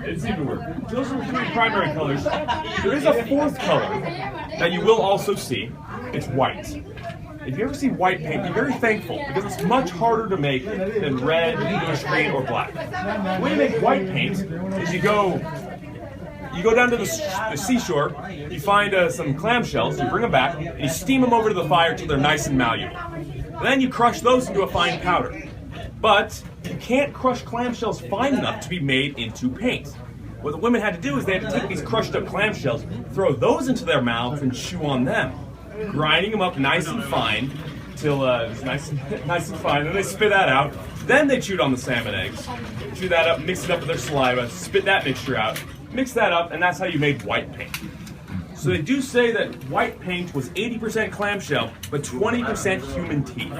It's even worse. So those are the three primary colors. There is a fourth color that you will also see. It's white. If you ever see white paint, be very thankful because it's much harder to make than red, bluish green, or black. The way you make white paint is you go down to the seashore, you find some clamshells, you bring them back, and you steam them over to the fire until they're nice and malleable. And then you crush those into a fine powder. But you can't crush clamshells fine enough to be made into paint. What the women had to do is they had to take these crushed up clamshells, throw those into their mouths, and chew on them, grinding them up nice and fine till it's nice and fine. Then they spit that out. Then they chewed on the salmon eggs, chew that up, mix it up with their saliva, spit that mixture out, mix that up, and that's how you made white paint. So they do say that white paint was 80% clamshell, but 20% human teeth.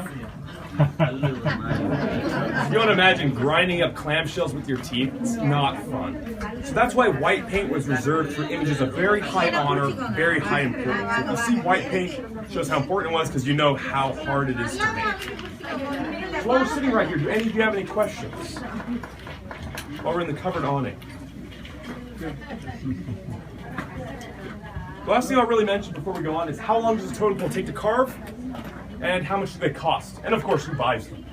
If you want to imagine grinding up clamshells with your teeth, it's not fun. So that's why white paint was reserved for images of very high honor, very high importance. If you see white paint, it shows how important it was because you know how hard it is to make. So while we're sitting right here, do any of you have any questions? While we're in the covered awning. The last thing I'll really mention before we go on is how long does a totem pole take to carve? And how much do they cost? And of course, who buys them?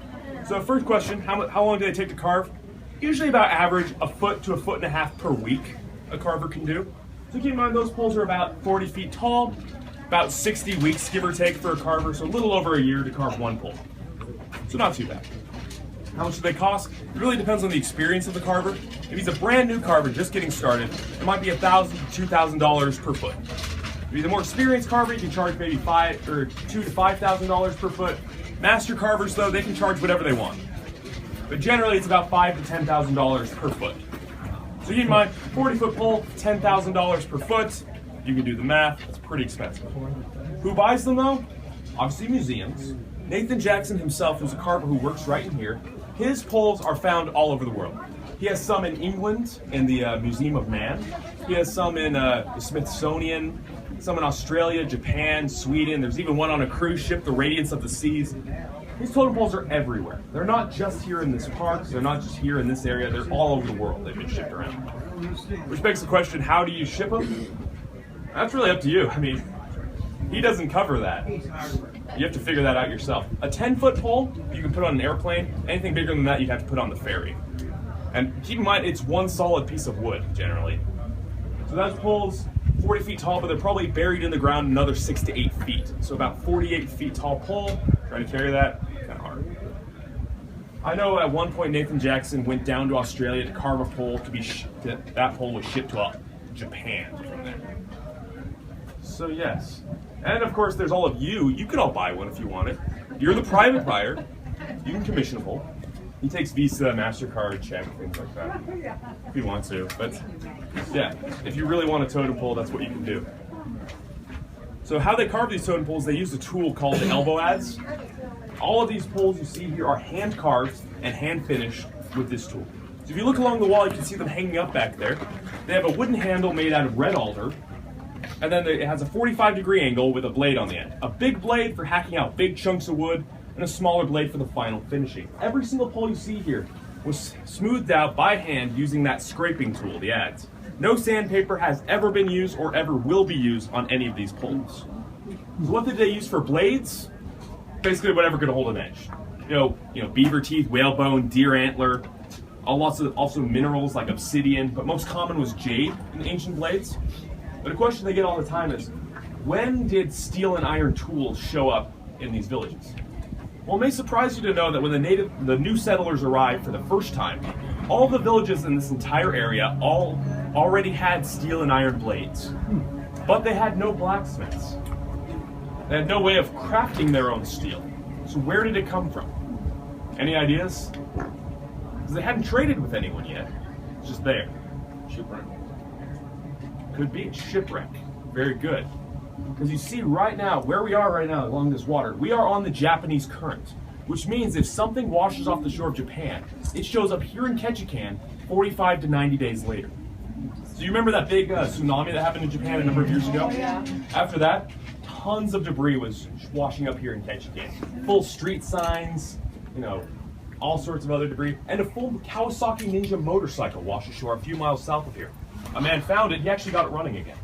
So first question, how long do they take to carve? Usually about average a foot to a foot and a half per week a carver can do. So keep in mind those poles are about 40 feet tall, about 60 weeks give or take for a carver, so a little over a year to carve one pole. So not too bad. How much do they cost? It really depends on the experience of the carver. If he's a brand new carver just getting started, it might be $1,000 to $2,000 per foot. If he's a more experienced carver, you can charge maybe $2,000 to $5,000 per foot. Master carvers, though, they can charge whatever they want. But generally, it's about $5,000 to $10,000 per foot. So keep in mind, 40-foot pole, $10,000 per foot. You can do the math. It's pretty expensive. Who buys them, though? Obviously, museums. Nathan Jackson himself, who's a carver who works right in here, his poles are found all over the world. He has some in England in the Museum of Man. He has some in the Smithsonian, some in Australia, Japan, Sweden. There's even one on a cruise ship, the Radiance of the Seas. These totem poles are everywhere. They're not just here in this park. They're not just here in this area. They're all over the world. They've been shipped around. Which begs the question, how do you ship them? That's really up to you. I mean, he doesn't cover that. You have to figure that out yourself. A 10-foot pole, you can put on an airplane. Anything bigger than that, you'd have to put on the ferry. And keep in mind, it's one solid piece of wood, generally. So those poles, 40 feet tall, but they're probably buried in the ground another 6 to 8 feet. So about 48 feet tall pole, trying to carry that, kind of hard. I know at one point Nathan Jackson went down to Australia to carve a pole to be that pole was shipped to Japan from there. So yes. And of course there's all of you. You can all buy one if you want it. You're the private buyer. You can commission a pole. He takes Visa, MasterCard, check, things like that, if you want to. But yeah, if you really want a totem pole, that's what you can do. So how they carve these totem poles, they use a tool called the elbow adze. All of these poles you see here are hand carved and hand finished with this tool. So if you look along the wall, you can see them hanging up back there. They have a wooden handle made out of red alder, and then it has a 45-degree angle with a blade on the end. A big blade for hacking out big chunks of wood, and a smaller blade for the final finishing. Every single pole you see here was smoothed out by hand using that scraping tool, the adze. No sandpaper has ever been used or ever will be used on any of these poles. So what did they use for blades? Basically whatever could hold an edge. You know, beaver teeth, whalebone, deer antler, lots of also minerals like obsidian, but most common was jade in ancient blades. But a question they get all the time is, when did steel and iron tools show up in these villages? Well, it may surprise you to know that when the new settlers arrived for the first time, all the villages in this entire area all already had steel and iron blades, but they had no blacksmiths. They had no way of crafting their own steel. So where did it come from? Any ideas? Because they hadn't traded with anyone yet. It's just there. Shipwreck. Could be shipwreck. Very good. Because you see right now, where we are right now along this water, we are on the Japanese current, which means if something washes off the shore of Japan, it shows up here in Ketchikan 45 to 90 days later. So you remember that big tsunami that happened in Japan a number of years ago? Yeah. After that, tons of debris was washing up here in Ketchikan. Full street signs, all sorts of other debris, and a full Kawasaki Ninja motorcycle washed ashore a few miles south of here. A man found it, he actually got it running again.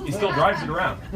He still drives it around.